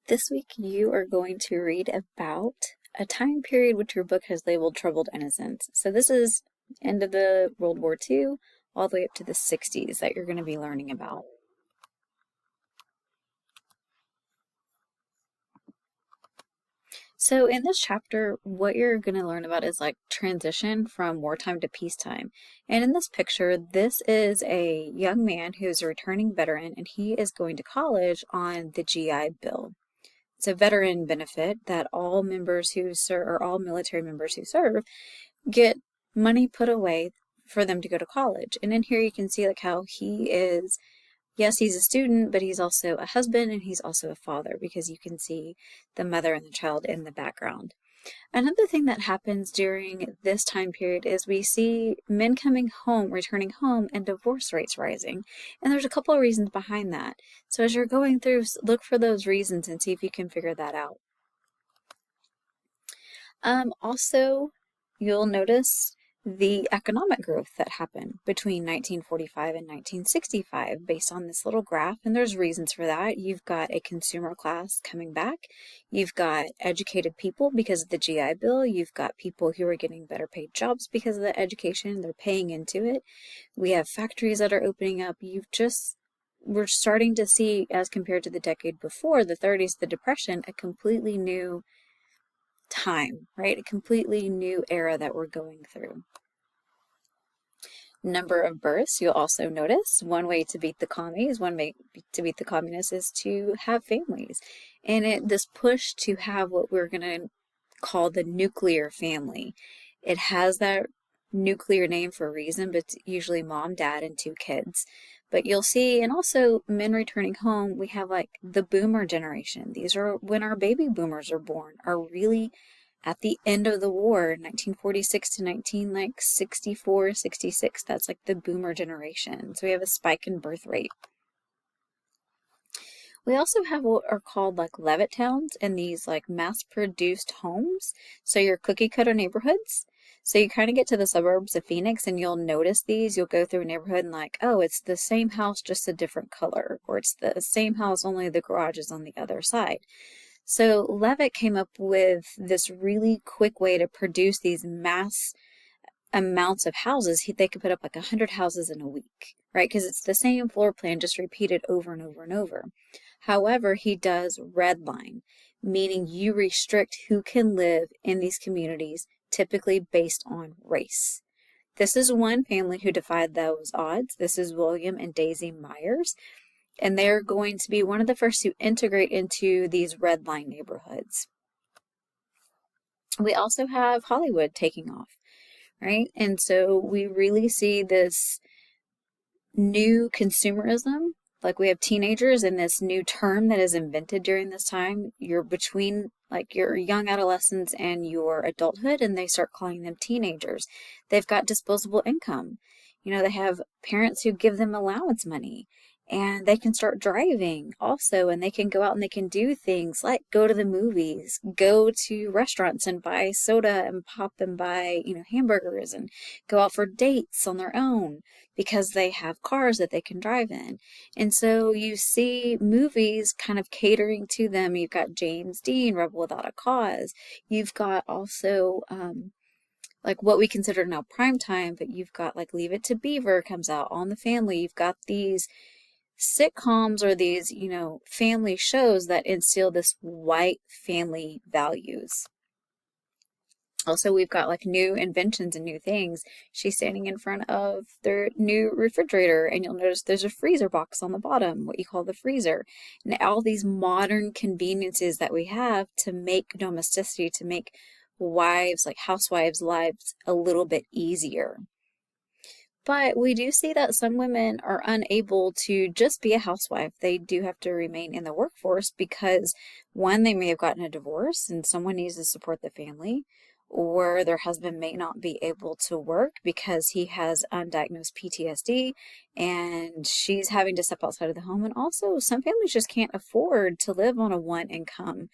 This week you are going to read about a time period which your book has labeled Troubled Innocence. So this is end of the World War II all the way up to the 60s that you're going to be learning about. So in this chapter, what you're going to learn about is like transition from wartime to peacetime. And in this picture, this is a young man who's a returning veteran and he is going to college on the GI Bill. It's a veteran benefit that all members who serve, or all military members who serve, get money put away for them to go to college. And in here you can see like how he is, yes, he's a student, but he's also a husband and he's also a father because you can see the mother and the child in the background. Another thing that happens during this time period is we see men coming home, returning home, and divorce rates rising. And there's a couple of reasons behind that. So as you're going through, look for those reasons and see if you can figure that out. Also, you'll notice the economic growth that happened between 1945 and 1965 based on this little graph, and there's reasons for that. You've got a consumer class coming back, you've got educated people because of the GI Bill, you've got people who are getting better paid jobs because of the education, they're paying into it. We have factories that are opening up. We're starting to see, as compared to the decade before, the 30s, the Depression, a completely new time, right? A completely new era that we're going through. Number of births, you'll also notice one way to beat the commies, one way to beat the communists is to have families. And this push to have what we're going to call the nuclear family. It has that nuclear name for a reason, but it's usually mom, dad, and 2 kids. But you'll see, and also men returning home, we have like the boomer generation. These are when our baby boomers are born, are really at the end of the war, 1946 to 1964, 66. That's like the boomer generation. So we have a spike in birth rate. We also have what are called like Levitt towns and these like mass-produced homes. So your cookie cutter neighborhoods. So you kind of get to the suburbs of Phoenix and you'll notice these. You'll go through a neighborhood and like, oh, it's the same house, just a different color. Or it's the same house, only the garage is on the other side. So Levitt came up with this really quick way to produce these mass amounts of houses. They could put up like 100 houses in a week, right? Because it's the same floor plan, just repeated over and over and over. However, he does redline, meaning you restrict who can live in these communities, typically based on race. This is one family who defied those odds. This is William and Daisy Myers, and they're going to be one of the first to integrate into these redline neighborhoods. We also have Hollywood taking off, right? And so we really see this new consumerism. Like we have teenagers in this new term that is invented during this time. You're between like your young adolescence and your adulthood, and they start calling them teenagers. They've got disposable income. They have parents who give them allowance money, and they can start driving also, and they can go out and they can do things like go to the movies, go to restaurants and buy soda and pop and buy, hamburgers, and go out for dates on their own because they have cars that they can drive in. And so you see movies kind of catering to them. You've got James Dean, Rebel Without a Cause. You've got also like what we consider now prime time, but you've got like Leave It to Beaver comes out, All in the Family. You've got these sitcoms or these, family shows that instill this white family values. Also, we've got like new inventions and new things. She's standing in front of their new refrigerator, and you'll notice there's a freezer box on the bottom, what you call the freezer. And all these modern conveniences that we have to make domesticity, to make wives, like housewives' lives a little bit easier. But we do see that some women are unable to just be a housewife. They do have to remain in the workforce because, one, they may have gotten a divorce and someone needs to support the family, or their husband may not be able to work because he has undiagnosed PTSD and she's having to step outside of the home. And also, some families just can't afford to live on a one-income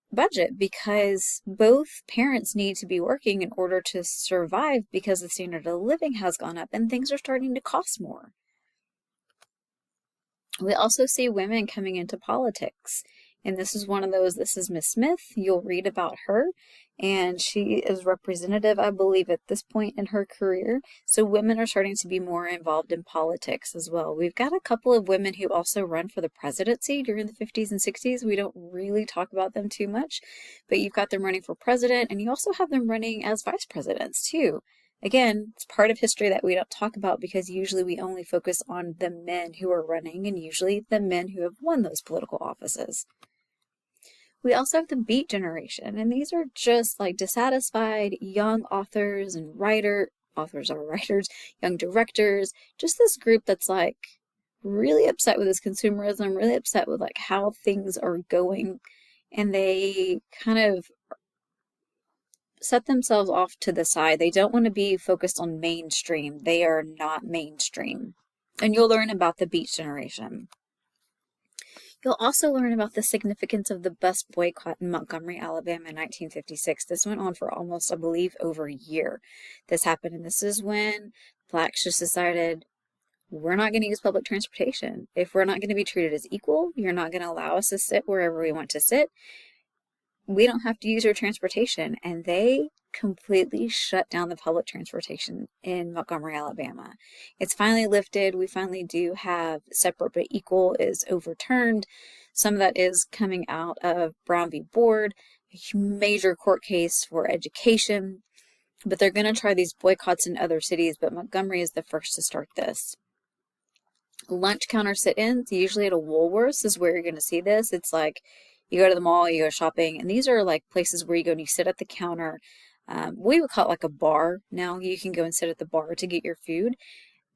budget because both parents need to be working in order to survive because the standard of living has gone up and things are starting to cost more. We also see women coming into politics And this is one of those, this is Miss Smith. You'll read about her, and she is representative, I believe, at this point in her career. So women are starting to be more involved in politics as well. We've got a couple of women who also run for the presidency during the 50s and 60s. We don't really talk about them too much, but you've got them running for president, and you also have them running as vice presidents too. Again, it's part of history that we don't talk about because usually we only focus on the men who are running and usually the men who have won those political offices. We also have the Beat Generation, and these are just like dissatisfied young authors and writers, young directors, just this group that's like really upset with this consumerism, really upset with like how things are going, and they kind of set themselves off to the side. They don't want to be focused on mainstream. They are not mainstream. And you'll learn about the Beat Generation. You'll also learn about the significance of the bus boycott in Montgomery, Alabama in 1956. This went on for almost, I believe, over a year. This happened, and this is when blacks just decided, we're not going to use public transportation. If we're not going to be treated as equal, you're not going to allow us to sit wherever we want to sit, we don't have to use your transportation. And they completely shut down the public transportation in Montgomery, Alabama. It's finally lifted. We finally do have separate but equal is overturned. Some of that is coming out of Brown v. Board, a major court case for education. But they're going to try these boycotts in other cities, but Montgomery is the first to start this. Lunch counter sit-ins, usually at a Woolworths is where you're going to see this. It's like you go to the mall, you go shopping, and these are like places where you go and you sit at the counter. We would call it like a bar. Now you can go and sit at the bar to get your food.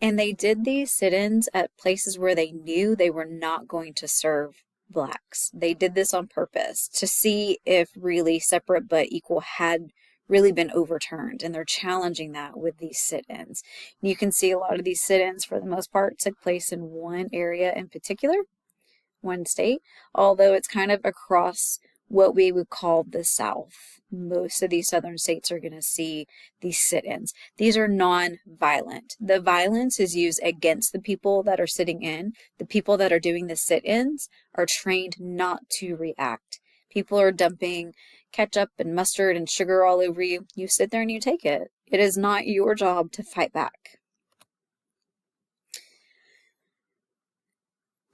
And they did these sit-ins at places where they knew they were not going to serve blacks. They did this on purpose to see if really separate but equal had really been overturned, and they're challenging that with these sit-ins. You can see a lot of these sit-ins, for the most part, took place in one area in particular, one state, although it's kind of across what we would call the South. Most of these southern states are going to see these sit-ins. These are non-violent. The violence is used against the people that are sitting in. The people that are doing the sit-ins are trained not to react. People are dumping ketchup and mustard and sugar all over you. You sit there and you take it. It is not your job to fight back.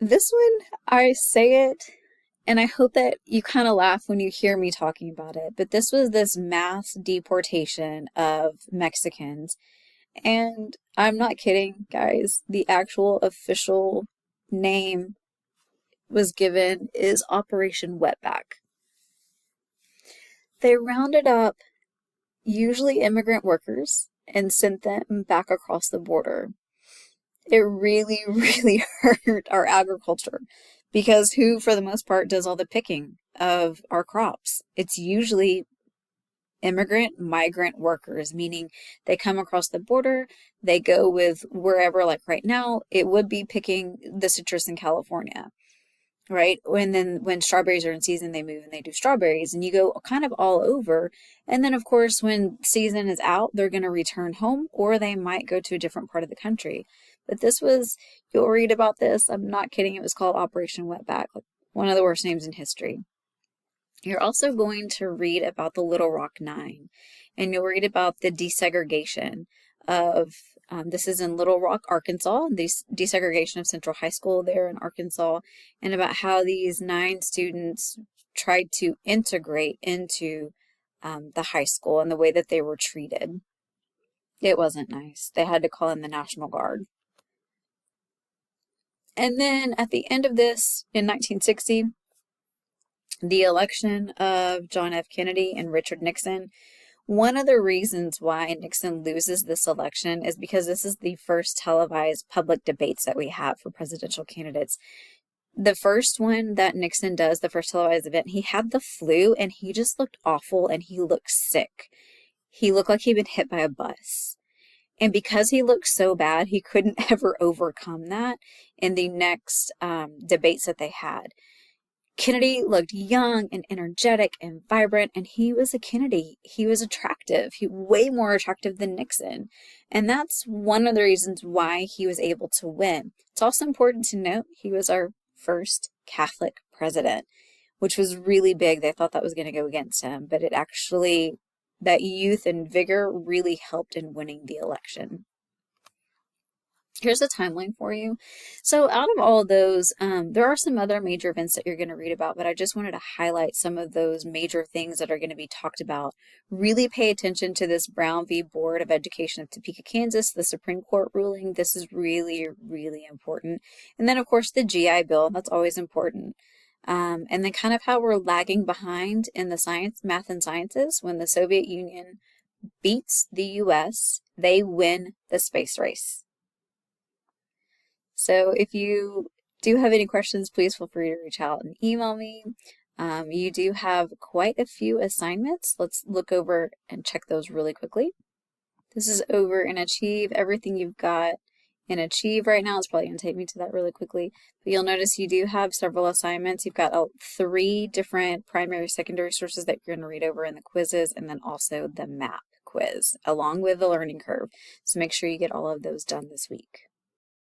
This one, I say it, and I hope that you kind of laugh when you hear me talking about it, but this was this mass deportation of Mexicans. And I'm not kidding, guys. The actual official name was given is Operation Wetback. They rounded up usually immigrant workers and sent them back across the border. It really, really hurt our agriculture because who, for the most part, does all the picking of our crops? It's usually migrant workers, meaning they come across the border, they go with wherever, like right now, it would be picking the citrus in California. Right? And then when strawberries are in season, they move and they do strawberries, and you go kind of all over. And then, of course, when season is out, they're going to return home, or they might go to a different part of the country. But this was, you'll read about this. I'm not kidding. It was called Operation Wetback, like one of the worst names in history. You're also going to read about the Little Rock Nine, and you'll read about the desegregation of this is in Little Rock, Arkansas, the desegregation of Central High School there in Arkansas, and about how these 9 students tried to integrate into the high school and the way that they were treated. It wasn't nice. They had to call in the National Guard. And then at the end of this, in 1960, the election of John F. Kennedy and Richard Nixon. One of the reasons why Nixon loses this election is because this is the first televised public debates that we have for presidential candidates. The first one that Nixon does, the first televised event, he had the flu and he just looked awful and he looked sick. He looked like he'd been hit by a bus. And because he looked so bad, he couldn't ever overcome that in the next debates that they had. Kennedy looked young and energetic and vibrant, and he was a Kennedy. He was attractive. He way more attractive than Nixon. And that's one of the reasons why he was able to win. It's also important to note he was our first Catholic president, which was really big. They thought that was going to go against him, but it actually, that youth and vigor really helped in winning the election. Here's a timeline for you. So out of all of those, there are some other major events that you're going to read about, but I just wanted to highlight some of those major things that are going to be talked about. Really pay attention to this Brown v. Board of Education of Topeka, Kansas, the Supreme Court ruling. This is really, really important. And then, of course, the GI Bill. That's always important. And then kind of how we're lagging behind in the science, math and sciences. When the Soviet Union beats the U.S., they win the space race. So if you do have any questions, please feel free to reach out and email me. You do have quite a few assignments. Let's look over and check those really quickly. This is over in Achieve. Everything you've got in Achieve right now is probably going to take me to that really quickly. But you'll notice you do have several assignments. You've got 3 different primary, secondary sources that you're going to read over in the quizzes, and then also the map quiz along with the learning curve. So make sure you get all of those done this week.